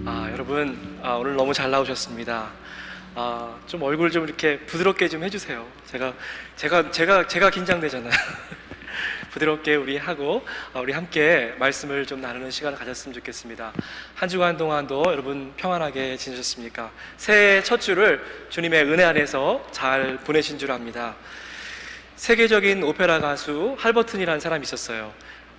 여러분, 오늘 너무 잘 나오셨습니다. 좀 얼굴 좀 이렇게 부드럽게 좀 해주세요. 제가 긴장되잖아요. 부드럽게 우리 함께 말씀을 좀 나누는 시간을 가졌으면 좋겠습니다. 한 주간 동안도 여러분 평안하게 지내셨습니까? 새해 첫 주를 주님의 은혜 안에서 잘 보내신 줄 압니다. 세계적인 오페라 가수 할버튼이라는 사람이 있었어요.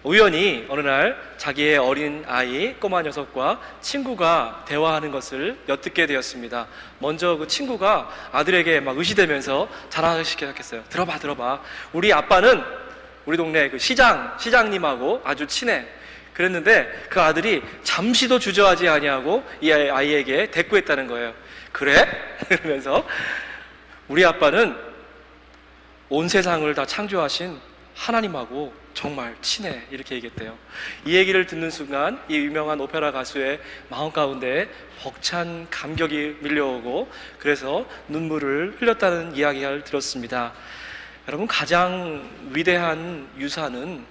우연히 어느 날 자기의 어린 아이 꼬마 녀석과 친구가 대화하는 것을 엿듣게 되었습니다. 먼저 그 친구가 아들에게 막 의시되면서 자랑하기 시작했어요. 들어봐. 우리 아빠는 우리 동네 그 시장님하고 아주 친해. 그랬는데 그 아들이 잠시도 주저하지 아니하고 이 아이에게 대꾸했다는 거예요. 그래? 그러면서 우리 아빠는 온 세상을 다 창조하신 하나님하고 정말 친해, 이렇게 얘기했대요. 이 얘기를 듣는 순간 이 유명한 오페라 가수의 마음 가운데 벅찬 감격이 밀려오고 그래서 눈물을 흘렸다는 이야기를 들었습니다. 여러분, 가장 위대한 유산은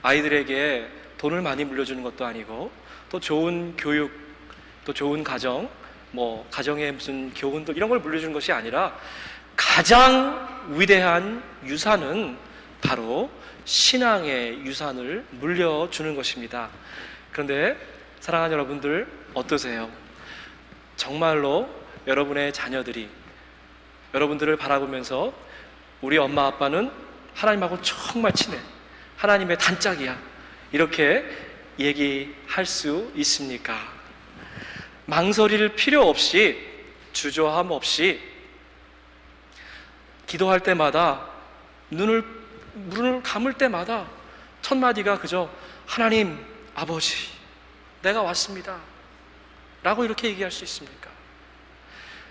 아이들에게 돈을 많이 물려주는 것도 아니고 또 좋은 교육, 또 좋은 가정, 가정의 무슨 교훈들 이런 걸 물려주는 것이 아니라 가장 위대한 유산은 바로 신앙의 유산을 물려주는 것입니다. 그런데 사랑하는 여러분들, 어떠세요? 정말로 여러분의 자녀들이 여러분들을 바라보면서 우리 엄마 아빠는 하나님하고 정말 친해, 하나님의 단짝이야, 이렇게 얘기할 수 있습니까? 망설일 필요 없이, 주저함 없이 기도할 때마다 눈을 감을 때마다 첫 마디가 그저 하나님 아버지 내가 왔습니다 라고 이렇게 얘기할 수 있습니까?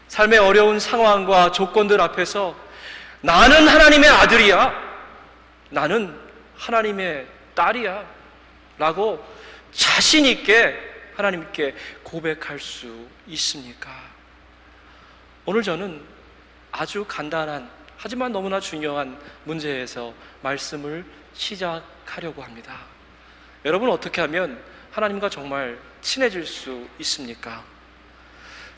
삶의 어려운 상황과 조건들 앞에서 나는 하나님의 아들이야, 나는 하나님의 딸이야 라고 자신 있게 하나님께 고백할 수 있습니까? 오늘 저는 아주 간단한 하지만 너무나 중요한 문제에서 말씀을 시작하려고 합니다. 여러분, 어떻게 하면 하나님과 정말 친해질 수 있습니까?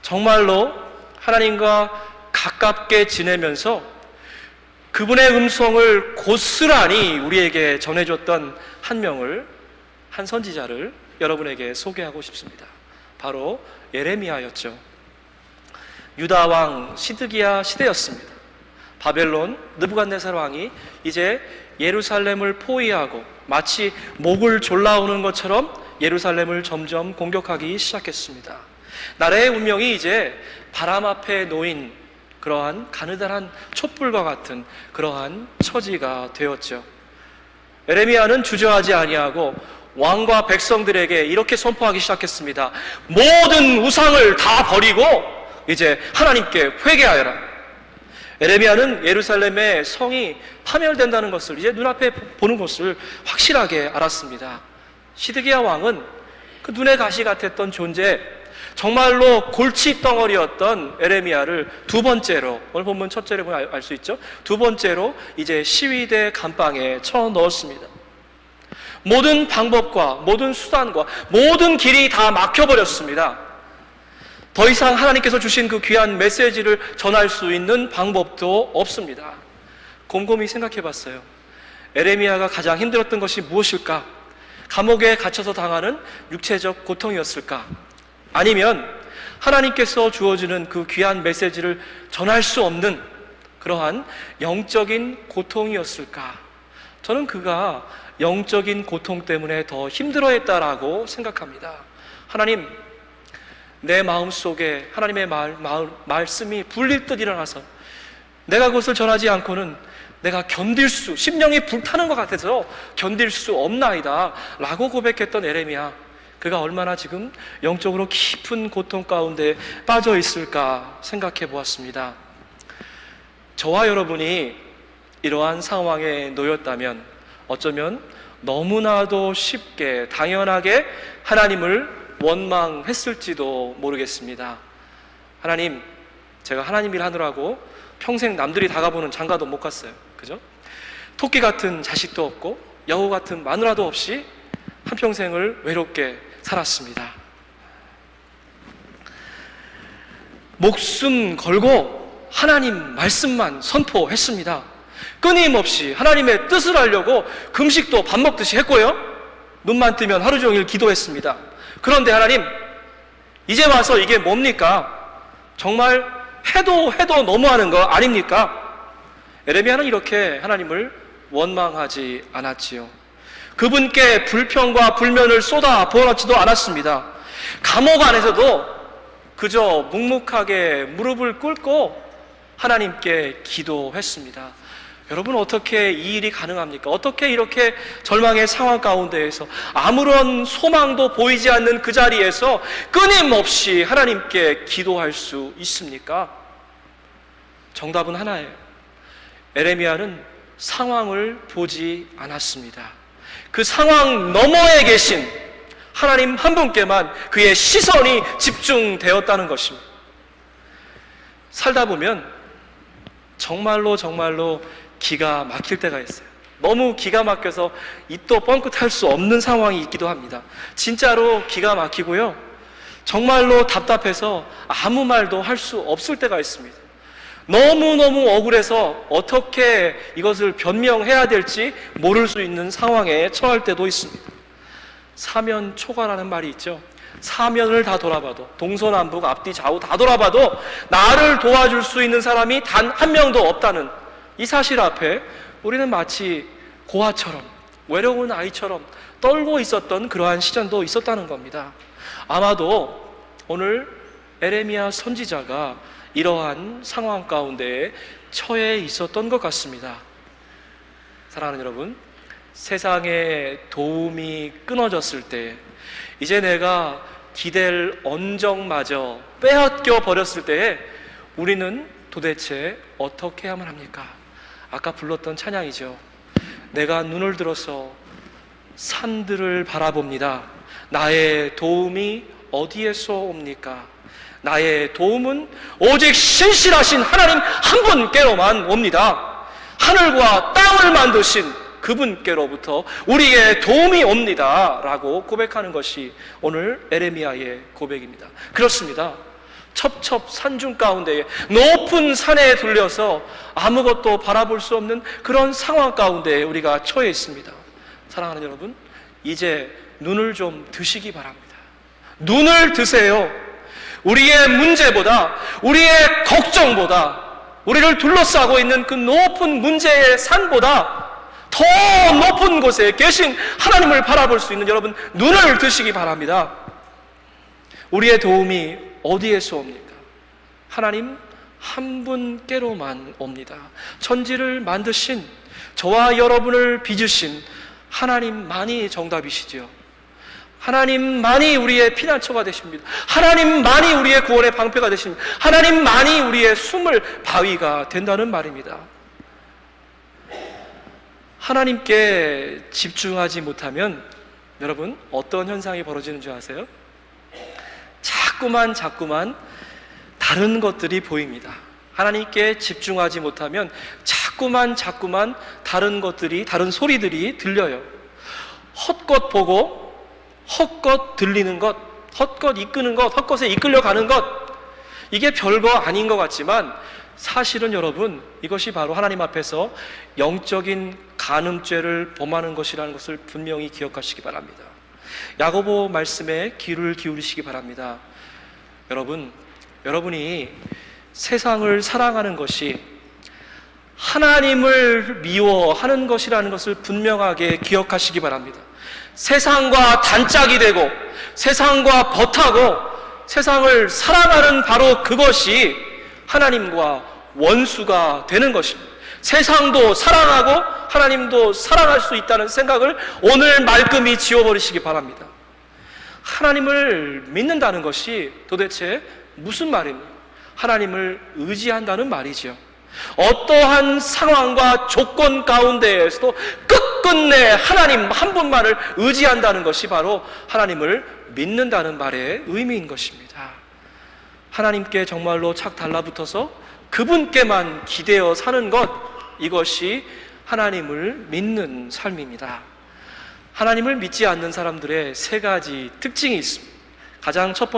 정말로 하나님과 가깝게 지내면서 그분의 음성을 고스란히 우리에게 전해줬던 한 선지자를 여러분에게 소개하고 싶습니다. 바로 예레미야였죠. 유다 왕 시드기야 시대였습니다. 바벨론 느부갓네살 왕이 이제 예루살렘을 포위하고 마치 목을 졸라오는 것처럼 예루살렘을 점점 공격하기 시작했습니다. 나라의 운명이 이제 바람 앞에 놓인 그러한 가느다란 촛불과 같은 그러한 처지가 되었죠. 예레미야는 주저하지 아니하고 왕과 백성들에게 이렇게 선포하기 시작했습니다. 모든 우상을 다 버리고 이제 하나님께 회개하여라. 예레미야는 예루살렘의 성이 파멸된다는 것을 이제 눈앞에 보는 것을 확실하게 알았습니다. 시드기야 왕은 그 눈의 가시 같았던 존재, 정말로 골칫덩어리였던 예레미야를 두 번째로, 오늘 본문 첫째로 보면 알 수 있죠? 두 번째로 이제 시위대 감방에 쳐 넣었습니다. 모든 방법과 모든 수단과 모든 길이 다 막혀버렸습니다. 더 이상 하나님께서 주신 그 귀한 메시지를 전할 수 있는 방법도 없습니다. 곰곰이 생각해 봤어요. 예레미야가 가장 힘들었던 것이 무엇일까? 감옥에 갇혀서 당하는 육체적 고통이었을까? 아니면 하나님께서 주어지는 그 귀한 메시지를 전할 수 없는 그러한 영적인 고통이었을까? 저는 그가 영적인 고통 때문에 더 힘들어했다라고 생각합니다. 하나님, 내 마음속에 하나님의 말씀이 불릴 듯 일어나서 내가 그것을 전하지 않고는 내가 심령이 불타는 것 같아서 견딜 수 없나이다 라고 고백했던 예레미야, 그가 얼마나 지금 영적으로 깊은 고통 가운데 빠져 있을까 생각해 보았습니다. 저와 여러분이 이러한 상황에 놓였다면 어쩌면 너무나도 쉽게 당연하게 하나님을 원망했을지도 모르겠습니다. 하나님, 제가 하나님 일 하느라고 평생 남들이 다가보는 장가도 못 갔어요. 그죠? 토끼 같은 자식도 없고 여우 같은 마누라도 없이 한평생을 외롭게 살았습니다. 목숨 걸고 하나님 말씀만 선포했습니다. 끊임없이 하나님의 뜻을 하려고 금식도 밥 먹듯이 했고요, 눈만 뜨면 하루 종일 기도했습니다. 그런데 하나님, 이제 와서 이게 뭡니까? 정말 해도 너무하는 거 아닙니까? 에레미야는 이렇게 하나님을 원망하지 않았지요. 그분께 불평과 불면을 쏟아 부어넣지도 않았습니다. 감옥 안에서도 그저 묵묵하게 무릎을 꿇고 하나님께 기도했습니다. 여러분, 어떻게 이 일이 가능합니까? 어떻게 이렇게 절망의 상황 가운데에서 아무런 소망도 보이지 않는 그 자리에서 끊임없이 하나님께 기도할 수 있습니까? 정답은 하나예요. 에레미야는 상황을 보지 않았습니다. 그 상황 너머에 계신 하나님 한 분께만 그의 시선이 집중되었다는 것입니다. 살다 보면 정말로 기가 막힐 때가 있어요. 너무 기가 막혀서 입도 뻥끗할 수 없는 상황이 있기도 합니다. 진짜로 기가 막히고요, 정말로 답답해서 아무 말도 할 수 없을 때가 있습니다. 너무너무 억울해서 어떻게 이것을 변명해야 될지 모를 수 있는 상황에 처할 때도 있습니다. 사면초가라는 말이 있죠. 사면을 다 돌아봐도, 동서남북 앞뒤 좌우 다 돌아봐도 나를 도와줄 수 있는 사람이 단 한 명도 없다는 이 사실 앞에 우리는 마치 고아처럼, 외로운 아이처럼 떨고 있었던 그러한 시간도 있었다는 겁니다. 아마도 오늘 에레미야 선지자가 이러한 상황 가운데 처해 있었던 것 같습니다. 사랑하는 여러분, 세상의 도움이 끊어졌을 때, 이제 내가 기댈 언정마저 빼앗겨 버렸을 때에 우리는 도대체 어떻게 해야만 합니까? 아까 불렀던 찬양이죠. 내가 눈을 들어서 산들을 바라봅니다. 나의 도움이 어디에서 옵니까? 나의 도움은 오직 신실하신 하나님 한 분께로만 옵니다. 하늘과 땅을 만드신 그분께로부터 우리의 도움이 옵니다 라고 고백하는 것이 오늘 에레미야의 고백입니다. 그렇습니다. 첩첩산중 가운데에 높은 산에 둘려서 아무것도 바라볼 수 없는 그런 상황 가운데 우리가 처해 있습니다. 사랑하는 여러분, 이제 눈을 좀 드시기 바랍니다. 눈을 드세요. 우리의 문제보다, 우리의 걱정보다, 우리를 둘러싸고 있는 그 높은 문제의 산보다 더 높은 곳에 계신 하나님을 바라볼 수 있는 여러분, 눈을 드시기 바랍니다. 우리의 도움이 어디에서 옵니까? 하나님 한 분께로만 옵니다. 천지를 만드신, 저와 여러분을 빚으신 하나님만이 정답이시죠. 하나님만이 우리의 피난처가 되십니다. 하나님만이 우리의 구원의 방패가 되십니다. 하나님만이 우리의 숨을 바위가 된다는 말입니다. 하나님께 집중하지 못하면 여러분, 어떤 현상이 벌어지는 줄 아세요? 자꾸만 다른 것들이 보입니다. 하나님께 집중하지 못하면 자꾸만 다른 것들이, 다른 소리들이 들려요. 헛것 보고 헛것 들리는 것, 헛것 이끄는 것, 헛것에 이끌려가는 것, 이게 별거 아닌 것 같지만 사실은 여러분, 이것이 바로 하나님 앞에서 영적인 간음죄를 범하는 것이라는 것을 분명히 기억하시기 바랍니다. 야고보 말씀에 귀를 기울이시기 바랍니다. 여러분이 세상을 사랑하는 것이 하나님을 미워하는 것이라는 것을 분명하게 기억하시기 바랍니다. 세상과 단짝이 되고 세상과 벗하고 세상을 사랑하는 바로 그것이 하나님과 원수가 되는 것입니다. 세상도 사랑하고 하나님도 사랑할 수 있다는 생각을 오늘 말끔히 지워버리시기 바랍니다. 하나님을 믿는다는 것이 도대체 무슨 말입니까? 하나님을 의지한다는 말이죠. 어떠한 상황과 조건 가운데에서도 끝끝내 하나님 한 분만을 의지한다는 것이 바로 하나님을 믿는다는 말의 의미인 것입니다. 하나님께 정말로 착 달라붙어서 그분께만 기대어 사는 것, 이것이 하나님을 믿는 삶입니다. 하나님을 믿지 않는 사람들의 세 가지 특징이 있습니다. 가장 첫 번째,